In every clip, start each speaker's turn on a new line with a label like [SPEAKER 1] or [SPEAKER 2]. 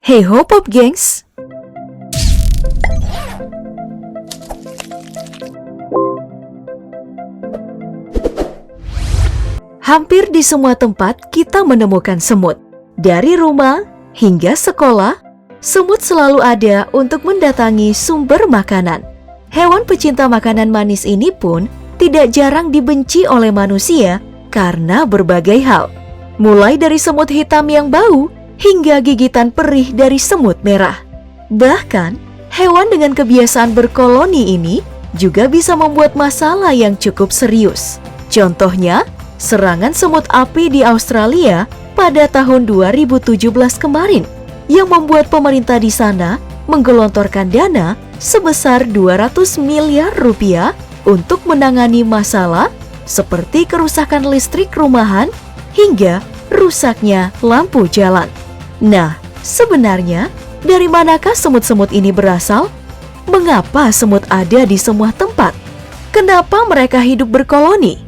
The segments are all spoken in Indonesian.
[SPEAKER 1] Hey ho Pop Gengs! Hampir di semua tempat kita menemukan semut. Dari rumah hingga sekolah, semut selalu ada untuk mendatangi sumber makanan. Hewan pecinta makanan manis ini pun tidak jarang dibenci oleh manusia karena berbagai hal. Mulai dari semut hitam yang bau, hingga gigitan perih dari semut merah. Bahkan, hewan dengan kebiasaan berkoloni ini juga bisa membuat masalah yang cukup serius. Contohnya, serangan semut api di Australia pada tahun 2017 kemarin yang membuat pemerintah di sana menggelontorkan dana sebesar 200 miliar rupiah untuk menangani masalah seperti kerusakan listrik rumahan hingga rusaknya lampu jalan. Nah, sebenarnya dari manakah semut-semut ini berasal? Mengapa semut ada di semua tempat? Kenapa mereka hidup berkoloni?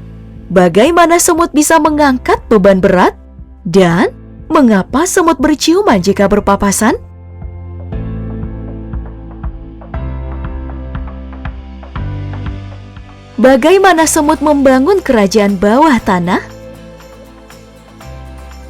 [SPEAKER 1] Bagaimana semut bisa mengangkat beban berat? Dan mengapa semut berciuman jika berpapasan? Bagaimana semut membangun kerajaan bawah tanah?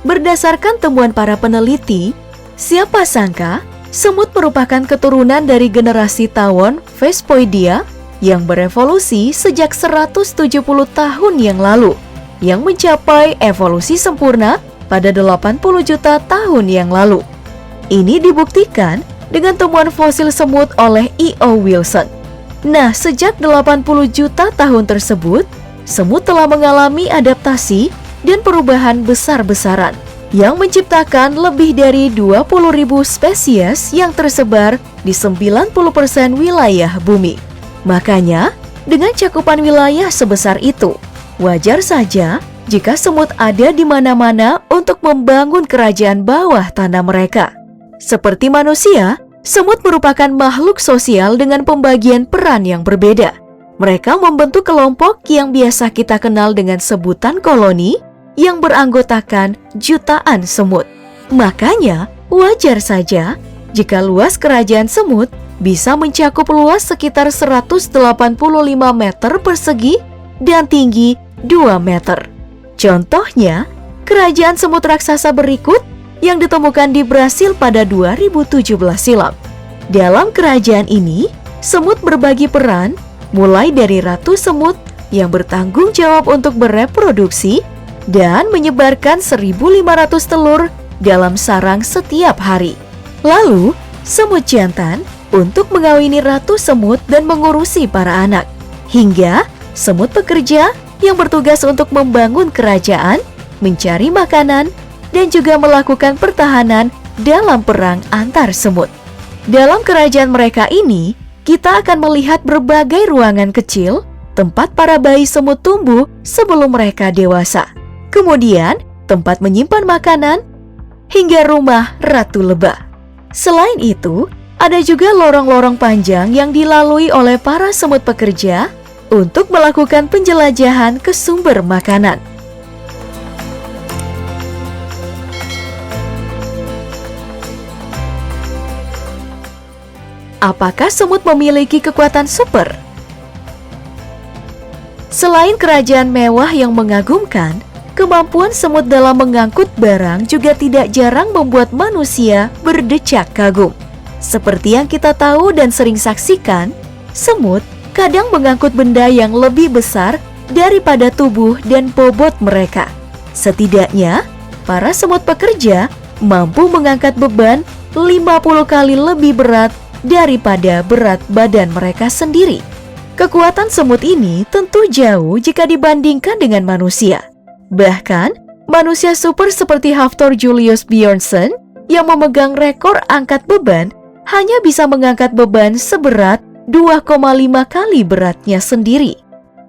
[SPEAKER 1] Berdasarkan temuan para peneliti, siapa sangka semut merupakan keturunan dari generasi tawon Vespoidea yang berevolusi sejak 170 tahun yang lalu, yang mencapai evolusi sempurna pada 80 juta tahun yang lalu. Ini dibuktikan dengan temuan fosil semut oleh E.O. Wilson. Nah, sejak 80 juta tahun tersebut, semut telah mengalami adaptasi dan perubahan besar-besaran yang menciptakan lebih dari 20.000 spesies yang tersebar di 90% wilayah bumi. Makanya, dengan cakupan wilayah sebesar itu, wajar saja jika semut ada di mana-mana untuk membangun kerajaan bawah tanah mereka. Seperti manusia, semut merupakan makhluk sosial dengan pembagian peran yang berbeda. Mereka membentuk kelompok yang biasa kita kenal dengan sebutan koloni yang beranggotakan jutaan semut. Makanya, wajar saja jika luas kerajaan semut bisa mencakup luas sekitar 185 meter persegi dan tinggi 2 meter. Contohnya, kerajaan semut raksasa berikut yang ditemukan di Brasil pada 2017 silam. Dalam kerajaan ini, semut berbagi peran mulai dari ratu semut yang bertanggung jawab untuk bereproduksi dan menyebarkan 1.500 telur dalam sarang setiap hari. Lalu, semut jantan untuk mengawini ratu semut dan mengurusi para anak. Hingga semut pekerja yang bertugas untuk membangun kerajaan, mencari makanan, dan juga melakukan pertahanan dalam perang antar semut. Dalam kerajaan mereka ini, kita akan melihat berbagai ruangan kecil, tempat para bayi semut tumbuh sebelum mereka dewasa. Kemudian, tempat menyimpan makanan, hingga rumah ratu lebah. Selain itu, ada juga lorong-lorong panjang yang dilalui oleh para semut pekerja untuk melakukan penjelajahan ke sumber makanan. Apakah semut memiliki kekuatan super? Selain kerajaan mewah yang mengagumkan, kemampuan semut dalam mengangkut barang juga tidak jarang membuat manusia berdecak kagum. Seperti yang kita tahu dan sering saksikan, semut kadang mengangkut benda yang lebih besar daripada tubuh dan bobot mereka. Setidaknya, para semut pekerja mampu mengangkat beban 50 kali lebih berat daripada berat badan mereka sendiri. Kekuatan semut ini tentu jauh jika dibandingkan dengan manusia. Bahkan, manusia super seperti Hafthor Julius Bjornsson yang memegang rekor angkat beban hanya bisa mengangkat beban seberat 2,5 kali beratnya sendiri.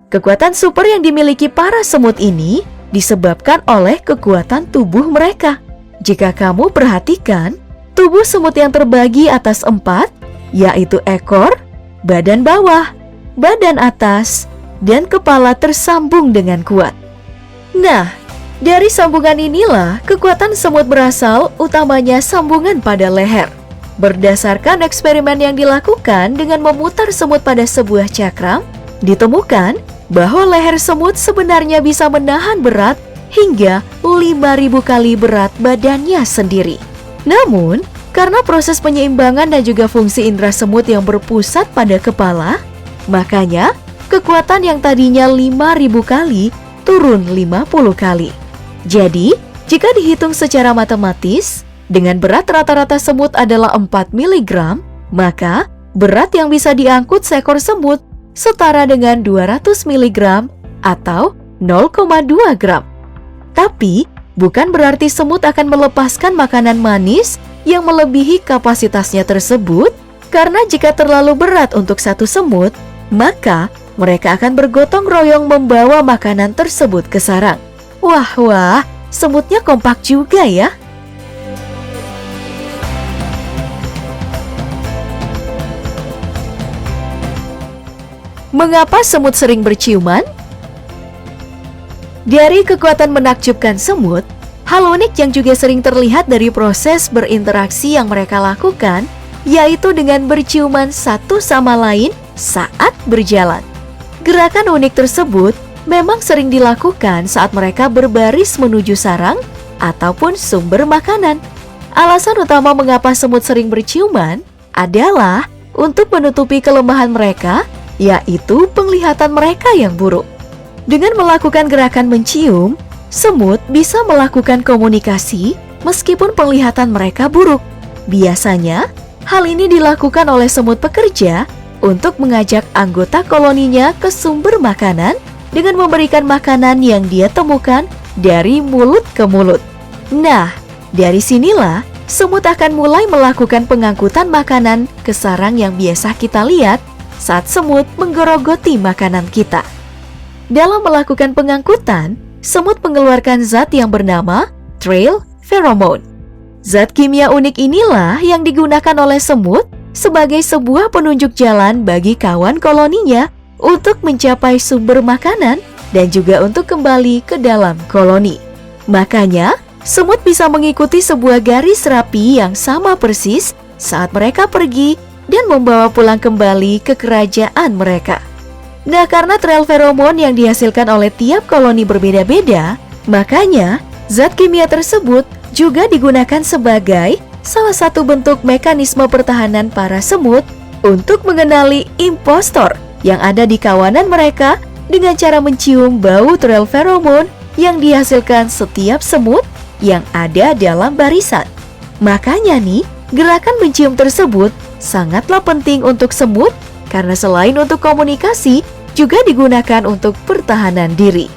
[SPEAKER 1] Kekuatan super yang dimiliki para semut ini disebabkan oleh kekuatan tubuh mereka. Jika kamu perhatikan, tubuh semut yang terbagi atas 4, yaitu ekor, badan bawah, badan atas, dan kepala tersambung dengan kuat. Nah, Dari sambungan inilah kekuatan semut berasal, utamanya sambungan pada leher. Berdasarkan eksperimen yang dilakukan dengan memutar semut pada sebuah cakram, ditemukan bahwa leher semut sebenarnya bisa menahan berat hingga 5.000 kali berat badannya sendiri. Namun, karena proses penyeimbangan dan juga fungsi indera semut yang berpusat pada kepala, makanya kekuatan yang tadinya 5.000 kali turun 50 kali. Jadi, jika dihitung secara matematis, dengan berat rata-rata semut adalah 4 mg, maka berat yang bisa diangkut seekor semut setara dengan 200 mg atau 0,2 gram. Tapi, bukan berarti semut akan melepaskan makanan manis yang melebihi kapasitasnya tersebut, karena jika terlalu berat untuk satu semut, maka mereka akan bergotong royong membawa makanan tersebut ke sarang. Wah, semutnya kompak juga ya. Mengapa semut sering berciuman? Dari kekuatan menakjubkan semut, hal unik yang juga sering terlihat dari proses berinteraksi yang mereka lakukan, yaitu dengan berciuman satu sama lain saat berjalan. Gerakan unik tersebut memang sering dilakukan saat mereka berbaris menuju sarang ataupun sumber makanan. Alasan utama mengapa semut sering berciuman adalah untuk menutupi kelemahan mereka, yaitu penglihatan mereka yang buruk. Dengan melakukan gerakan mencium, semut bisa melakukan komunikasi meskipun penglihatan mereka buruk. Biasanya, hal ini dilakukan oleh semut pekerja untuk mengajak anggota koloninya ke sumber makanan dengan memberikan makanan yang dia temukan dari mulut ke mulut. Nah, dari sinilah semut akan mulai melakukan pengangkutan makanan ke sarang yang biasa kita lihat saat semut menggerogoti makanan kita. Dalam melakukan pengangkutan, semut mengeluarkan zat yang bernama trail pheromone. Zat kimia unik inilah yang digunakan oleh semut sebagai sebuah penunjuk jalan bagi kawan koloninya untuk mencapai sumber makanan dan juga untuk kembali ke dalam koloni. Makanya, semut bisa mengikuti sebuah garis rapi yang sama persis saat mereka pergi dan membawa pulang kembali ke kerajaan mereka. Nah, karena trail feromon yang dihasilkan oleh tiap koloni berbeda-beda, makanya zat kimia tersebut juga digunakan sebagai salah satu bentuk mekanisme pertahanan para semut untuk mengenali impostor yang ada di kawanan mereka dengan cara mencium bau trail feromon yang dihasilkan setiap semut yang ada dalam barisan. Makanya nih, gerakan mencium tersebut sangatlah penting untuk semut karena selain untuk komunikasi, juga digunakan untuk pertahanan diri.